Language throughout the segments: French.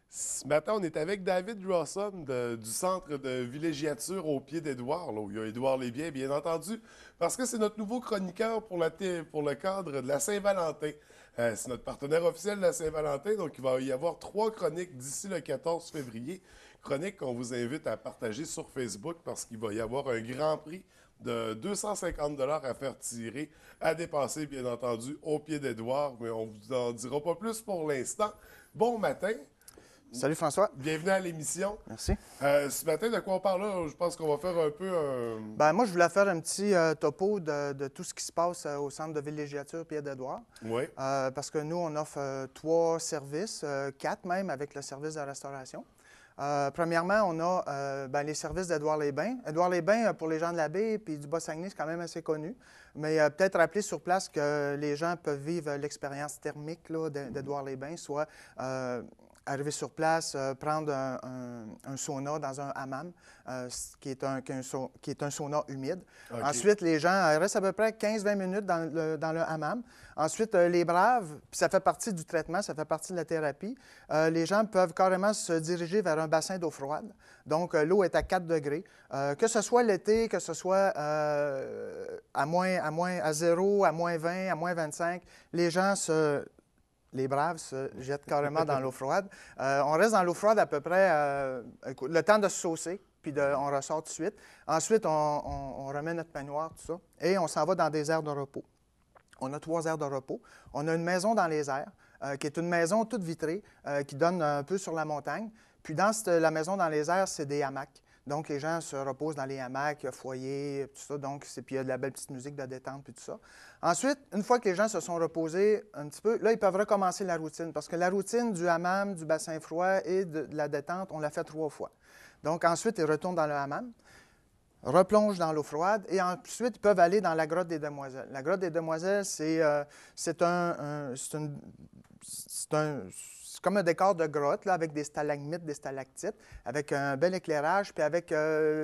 Ce matin, on est avec David Rawson du centre de villégiature au pied d'Édouard, là, où il y a Édouard Lesbiens, bien entendu, parce que c'est notre nouveau chroniqueur pour le cadre de la Saint-Valentin. C'est notre partenaire officiel de la Saint-Valentin, donc il va y avoir 3 chroniques d'ici le 14 février. Chroniques qu'on vous invite à partager sur Facebook parce qu'il va y avoir un grand prix de 250 à faire tirer, à dépenser, bien entendu, au pied d'Édouard, mais on ne vous en dira pas plus pour l'instant. Bon matin. Salut François. Bienvenue à l'émission. Merci. Ce matin, de quoi on parle là? Je pense qu'on va faire un peu un... Moi, je voulais faire un petit topo de tout ce qui se passe au centre de villégiature Pierre-d'Édouard. Oui. Parce que nous, on offre 3 services, 4 même, avec le service de restauration. Premièrement, on a les services d'Édouard-les-Bains. Édouard-les-Bains, pour les gens de la baie puis du Bas-Saguenay, c'est quand même assez connu. Mais peut-être rappeler sur place que les gens peuvent vivre l'expérience thermique d'Édouard-les-Bains, soit arriver sur place, prendre un sauna dans un hammam, qui est un sauna humide. OK. Ensuite, les gens restent à peu près 15-20 minutes dans le hammam. Ensuite, les braves, puis ça fait partie du traitement, ça fait partie de la thérapie, les gens peuvent carrément se diriger vers un bassin d'eau froide. Donc, l'eau est à 4 degrés. Que ce soit l'été, que ce soit à 0, à moins 20, à moins 25, les braves se jettent carrément dans l'eau froide. On reste dans l'eau froide à peu près le temps de se saucer, puis on ressort tout de suite. Ensuite, on remet notre peignoir, tout ça, et on s'en va dans des aires de repos. On a 3 aires de repos. On a une maison dans les airs, qui est une maison toute vitrée, qui donne un peu sur la montagne. Puis dans la maison dans les airs, c'est des hamacs. Donc, les gens se reposent dans les hamacs, il y a foyer, tout ça. Donc, puis il y a de la belle petite musique de détente, puis tout ça. Ensuite, une fois que les gens se sont reposés un petit peu, là, ils peuvent recommencer la routine. Parce que la routine du hammam, du bassin froid et de la détente, on l'a fait 3 fois. Donc, ensuite, ils retournent dans le hammam, replongent dans l'eau froide et ensuite, ils peuvent aller dans la grotte des Demoiselles. La grotte des Demoiselles, c'est comme un décor de grotte, là, avec des stalagmites, des stalactites, avec un bel éclairage, puis avec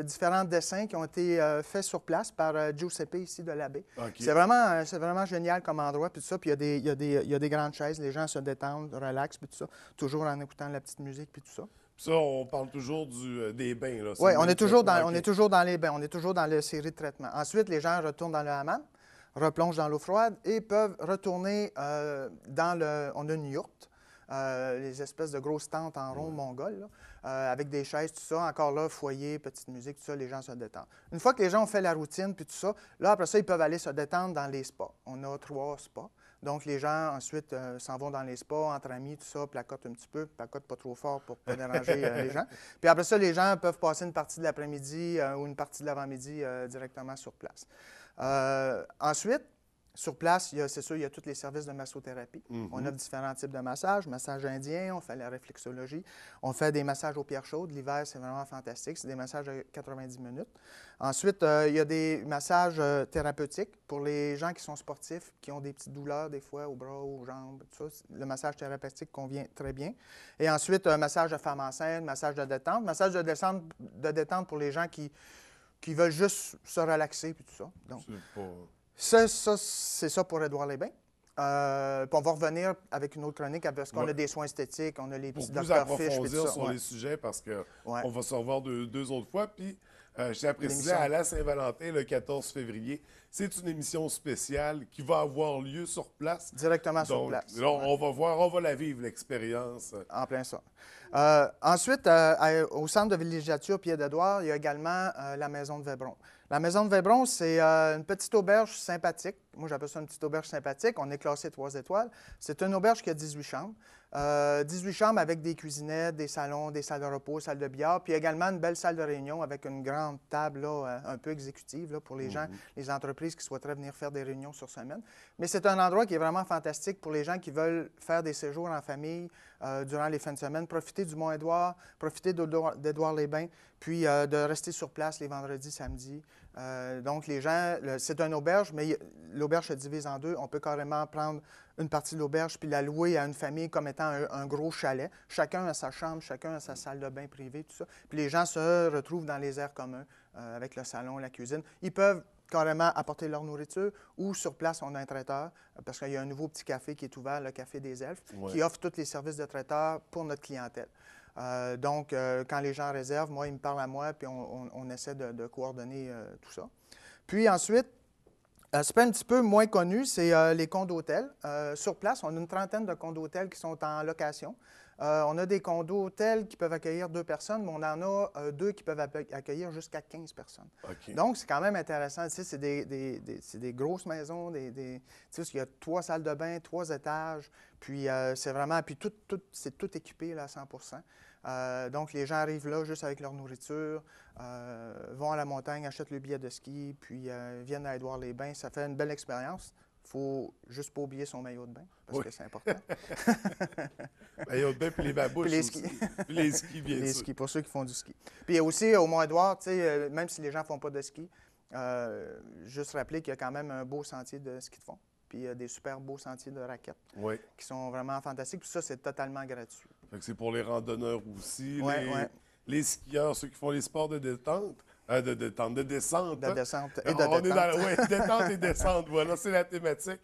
différents dessins qui ont été faits sur place par Giuseppe, ici, de la baie. OK. C'est vraiment génial comme endroit, puis tout ça. Puis il y a des grandes chaises, les gens se détendent, relaxent, puis tout ça, toujours en écoutant la petite musique, puis tout ça. Puis ça, on parle toujours des bains, là. Oui, on le est toujours traitement. on est toujours dans les bains, on est toujours dans la série de traitements. Ensuite, les gens retournent dans le hammam, replongent dans l'eau froide et peuvent retourner on a une yourte, les espèces de grosses tentes en rond mongoles, là, avec des chaises, tout ça. Encore là, foyer, petite musique, tout ça, les gens se détendent. Une fois que les gens ont fait la routine, puis tout ça, là, après ça, ils peuvent aller se détendre dans les spas. On a 3 spas. Donc, les gens, ensuite, s'en vont dans les spas, entre amis, tout ça, placotent un petit peu, placotent pas trop fort pour ne pas déranger les gens. Puis après ça, les gens peuvent passer une partie de l'après-midi ou une partie de l'avant-midi directement sur place. Ensuite, sur place, c'est sûr, il y a tous les services de massothérapie. On a différents types de massages. Massage indien, on fait la réflexologie. On fait des massages aux pierres chaudes. L'hiver, c'est vraiment fantastique. C'est des massages de 90 minutes. Ensuite, il y a des massages thérapeutiques pour les gens qui sont sportifs, qui ont des petites douleurs des fois aux bras, aux jambes, tout ça. Le massage thérapeutique convient très bien. Et ensuite, un massage de femme enceinte, massage de détente. Massage de détente pour les gens qui veulent juste se relaxer, puis tout ça. Donc, c'est ça pour Édouard-les-Bains. Puis on va revenir avec une autre chronique parce qu'on a des soins esthétiques, on a les petits docteurs Fish. Pour plus approfondir sur les sujets, parce qu'on va se revoir 2 autres fois. Puis, je tiens à préciser, à la Saint-Valentin, le 14 février, c'est une émission spéciale qui va avoir lieu sur place. Directement sur place. Là, on va la vivre, l'expérience. En plein ça. Ensuite, au centre de villégiature Pied-d'Édouard, il y a également la maison de Vébron. La maison de Vébron, c'est une petite auberge sympathique. Moi, j'appelle ça une petite auberge sympathique. On est classé 3 étoiles. C'est une auberge qui a 18 chambres. 18 chambres avec des cuisinettes, des salons, des salles de repos, salles de billard, puis également une belle salle de réunion avec une grande table là, un peu exécutive là, pour les gens, les entreprises qui souhaiteraient venir faire des réunions sur semaine. Mais c'est un endroit qui est vraiment fantastique pour les gens qui veulent faire des séjours en famille durant les fins de semaine, profiter du Mont-Édouard, profiter d'Édouard-les-Bains, puis de rester sur place les vendredis, samedis. Donc, les gens, c'est une auberge, mais l'auberge se divise en 2. On peut carrément prendre une partie de l'auberge puis la louer à une famille comme étant un gros chalet. Chacun a sa chambre, chacun a sa salle de bain privée, tout ça. Puis les gens se retrouvent dans les aires communs avec le salon, la cuisine. Ils peuvent carrément apporter leur nourriture, ou sur place, on a un traiteur, parce qu'il y a un nouveau petit café qui est ouvert, le Café des Elfes, qui offre tous les services de traiteur pour notre clientèle. Donc, quand les gens réservent, moi, ils me parlent à moi, puis on essaie de coordonner tout ça. Puis ensuite, c'est un petit peu moins connu, c'est les condos d'hôtel. Sur place, on a une trentaine de condos d'hôtel qui sont en location. On a des condos hôtels qui peuvent accueillir 2 personnes, mais on en a 2 qui peuvent accueillir jusqu'à 15 personnes. OK. Donc, c'est quand même intéressant. Tu sais, c'est des grosses maisons, tu sais, il y a 3 salles de bain, 3 étages, puis c'est vraiment, puis c'est tout équipé là, à 100 donc, les gens arrivent là juste avec leur nourriture, vont à la montagne, achètent le billet de ski, puis viennent à Édouard-les-Bains. Ça fait une belle expérience. Il faut juste pas oublier son maillot de bain, parce que c'est important. Maillot de bain, puis les babouches Puis les aussi. skis. Puis les skis, bien Les sûr. skis, pour ceux qui font du ski. Puis aussi, au Mont-Édouard, tu sais, même si les gens ne font pas de ski, juste rappeler qu'il y a quand même un beau sentier de ski de fond. Puis il y a des super beaux sentiers de raquettes Oui. qui sont vraiment fantastiques. Puis ça, c'est totalement gratuit. Fait que c'est pour les randonneurs aussi, Ouais, les skieurs, ceux qui font les sports de détente, de descente. De hein. descente et de On est détente. dans ouais, détente et descente, voilà, c'est la thématique.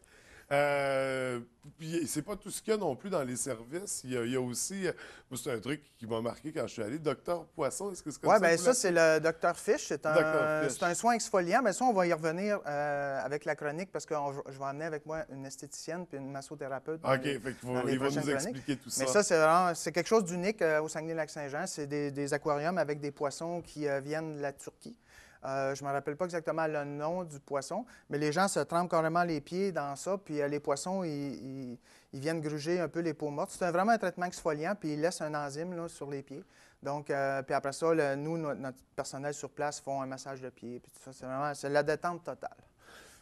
Puis c'est pas tout ce qu'il y a non plus dans les services. Il y a aussi, moi, c'est un truc qui m'a marqué quand je suis allé, Docteur Poisson, est-ce que c'est comme Oui, ça? bien vous ça, c'est le Dr Fish. Dr. Fish. C'est un soin exfoliant, mais ça, on va y revenir avec la chronique parce que je vais amener avec moi une esthéticienne puis une massothérapeute. OK, fait qu'il dans les il va nous prochaines chroniques. expliquer tout ça. Mais ça, c'est quelque chose d'unique au Saguenay-Lac-Saint-Jean. C'est des aquariums avec des poissons qui viennent de la Turquie. Je ne me rappelle pas exactement le nom du poisson, mais les gens se trempent carrément les pieds dans ça, puis les poissons, ils viennent gruger un peu les peaux mortes. C'est vraiment un traitement exfoliant, puis ils laissent un enzyme là, sur les pieds. Donc, puis après ça, notre personnel sur place font un massage de pieds, puis tout ça. C'est la détente totale.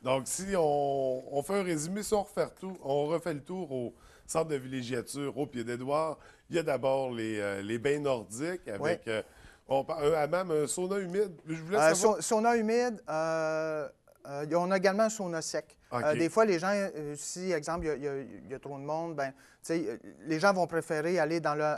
Donc, si on fait un résumé, si on refait le tour au centre de villégiature au Pied-d'Édouard, il y a d'abord les bains nordiques avec un hammam, un sauna humide. Je voulais savoir. Sauna humide, on a également un sauna sec. OK. Des fois, les gens, si, exemple, il y a trop de monde, ben, les gens vont préférer aller dans le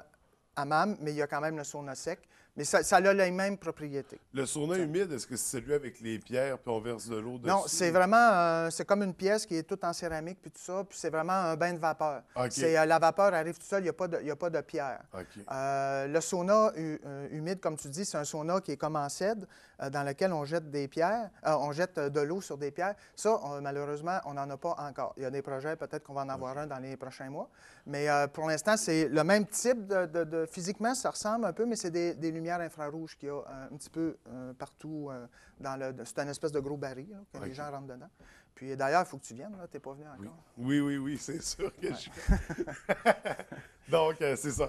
hammam, mais il y a quand même le sauna sec. Mais ça a les mêmes propriétés. Le sauna humide, est-ce que c'est celui avec les pierres puis on verse de l'eau dessus? Non, c'est vraiment, c'est comme une pièce qui est toute en céramique puis tout ça, puis c'est vraiment un bain de vapeur. OK. La vapeur arrive tout seul, il n'y a pas de pierre. OK. Le sauna humide, comme tu dis, c'est un sauna qui est comme en cèdre, dans lequel on jette des pierres, on jette de l'eau sur des pierres. Ça, malheureusement, on n'en a pas encore. Il y a des projets, peut-être qu'on va en avoir un dans les prochains mois. Mais pour l'instant, c'est le même type physiquement, ça ressemble un peu, mais c'est des lumières infrarouges qu'il y a un petit peu partout c'est une espèce de gros baril là, que les gens rentrent dedans. Puis d'ailleurs, il faut que tu viennes, tu n'es pas venu encore. Oui, c'est sûr que je Donc, c'est ça.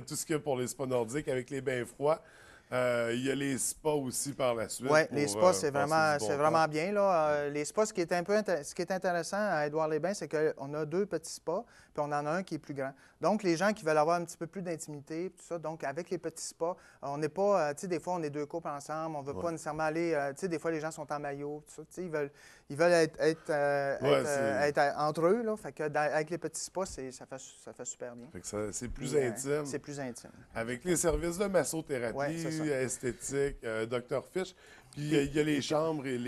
Tout ce qu'il y a pour les spas nordiques avec les bains froids. Il y a les spas aussi par la suite. Oui, les spas, passer c'est vraiment bien. Là. Les spas, ce qui est intéressant à Édouard-les-Bains, c'est qu'on a 2 petits spas, puis on en a un qui est plus grand. Donc, les gens qui veulent avoir un petit peu plus d'intimité, tout ça, donc avec les petits spas, on n'est pas, tu sais, des fois, on est 2 couples ensemble, on ne veut pas nécessairement aller, tu sais, des fois, les gens sont en maillot, tout ça, tu sais, ils veulent être entre eux, là. Fait que avec les petits spas, ça fait super bien. Fait que c'est plus Puis, intime. c'est plus intime. Avec les services de massothérapie, Ouais, c'est ça. esthétique, Dr Fish. Puis il y a les chambres et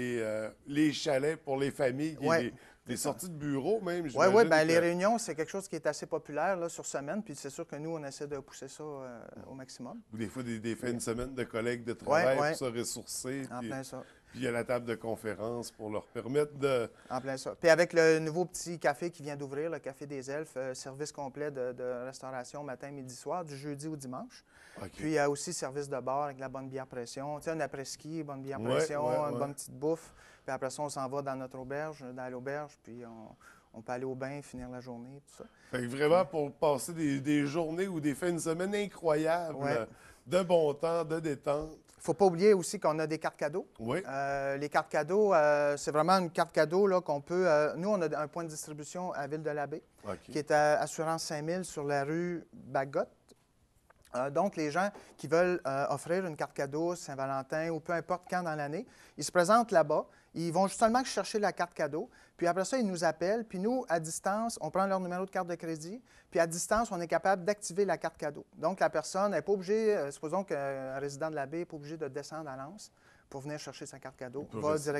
les chalets pour les familles. Ouais. Des sorties de bureau même. Oui, j'imagine bien, que- les réunions, c'est quelque chose qui est assez populaire là, sur semaine, puis c'est sûr que nous, on essaie de pousser ça au maximum. Ou des fois des fins de semaine de collègues de travail Ouais. pour se ressourcer. En Puis plein ça. il y a la table de conférence pour leur permettre de... En plein ça. Puis avec le nouveau petit café qui vient d'ouvrir, le Café des Elfes, service complet de restauration matin, midi, soir, du jeudi au dimanche. OK. Puis il y a aussi service de bar avec la bonne bière pression. Tu sais, un après-ski, bonne bière Ouais, pression, ouais, une ouais. bonne petite bouffe. Puis après ça, on s'en va dans notre auberge, dans l'auberge, puis on peut aller au bain, finir la journée, tout ça. Fait que vraiment, pour passer des journées ou des fins de semaine incroyables, Ouais. de bon temps, de détente. Il ne faut pas oublier aussi qu'on a des cartes cadeaux. Oui. Les cartes cadeaux, c'est vraiment une carte cadeau là, qu'on peut... nous, on a un point de distribution à Ville-de-l'Abbé, OK. qui est à Assurance 5000 sur la rue Bagotte. Donc, les gens qui veulent offrir une carte cadeau Saint-Valentin ou peu importe quand dans l'année, ils se présentent là-bas. Ils vont justement chercher la carte cadeau. Puis après ça, ils nous appellent. Puis nous, à distance, on prend leur numéro de carte de crédit. Puis à distance, on est capable d'activer la carte cadeau. Donc, la personne n'est pas obligée, supposons qu'un résident de la baie n'est pas obligé de descendre à l'Anse pour venir chercher sa carte cadeau, peut va rester.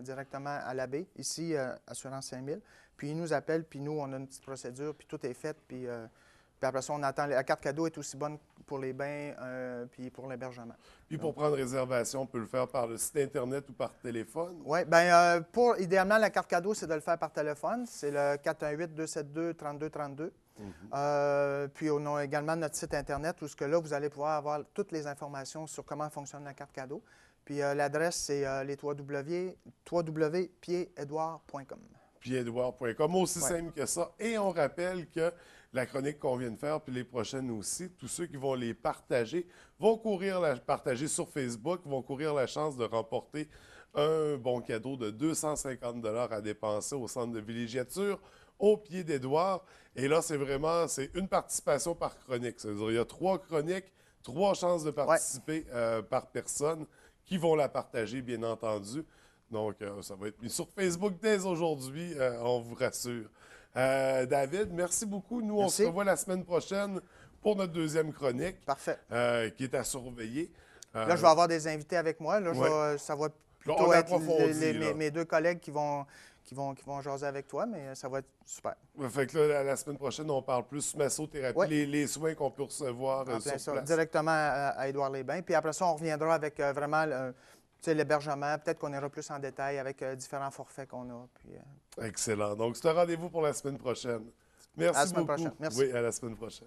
directement à la baie, ici, Assurance 5000. Puis il nous appelle, puis nous, on a une petite procédure, puis tout est fait. Puis après ça, on attend. La carte cadeau est aussi bonne pour les bains, puis pour l'hébergement. Puis pour prendre réservation, on peut le faire par le site Internet ou par téléphone. Oui, bien, idéalement, la carte cadeau, c'est de le faire par téléphone. C'est le 418-272-3232. Puis on a également notre site Internet où là, vous allez pouvoir avoir toutes les informations sur comment fonctionne la carte cadeau. Puis l'adresse, c'est les www.piededouard.com. Piededouard.com, aussi simple que ça. Et on rappelle que la chronique qu'on vient de faire, puis les prochaines aussi, tous ceux qui vont les partager, vont partager sur Facebook, vont courir la chance de remporter un bon cadeau de 250 $ à dépenser au centre de villégiature au pied d'Édouard. Et là, c'est une participation par chronique. Ça veut dire qu'il y a 3 chroniques, 3 chances de participer par personne qui vont la partager, bien entendu. Donc, ça va être mis sur Facebook dès aujourd'hui, on vous rassure. David, merci beaucoup. Nous, on se revoit la semaine prochaine pour notre deuxième chronique. Parfait. Qui est à surveiller. Là, je vais avoir des invités avec moi. Là, ça va plutôt être mes 2 collègues qui vont jaser avec toi, mais ça va être super. Fait que là, la semaine prochaine, on parle plus massothérapie, les soins qu'on peut recevoir sur place. Directement à Édouard-les-Bains. Puis après ça, on reviendra avec vraiment l'hébergement. Peut-être qu'on ira plus en détail avec différents forfaits qu'on a. Puis, Excellent. Donc, c'est un rendez-vous pour la semaine prochaine. Merci beaucoup. À la semaine prochaine. Merci. Oui, à la semaine prochaine.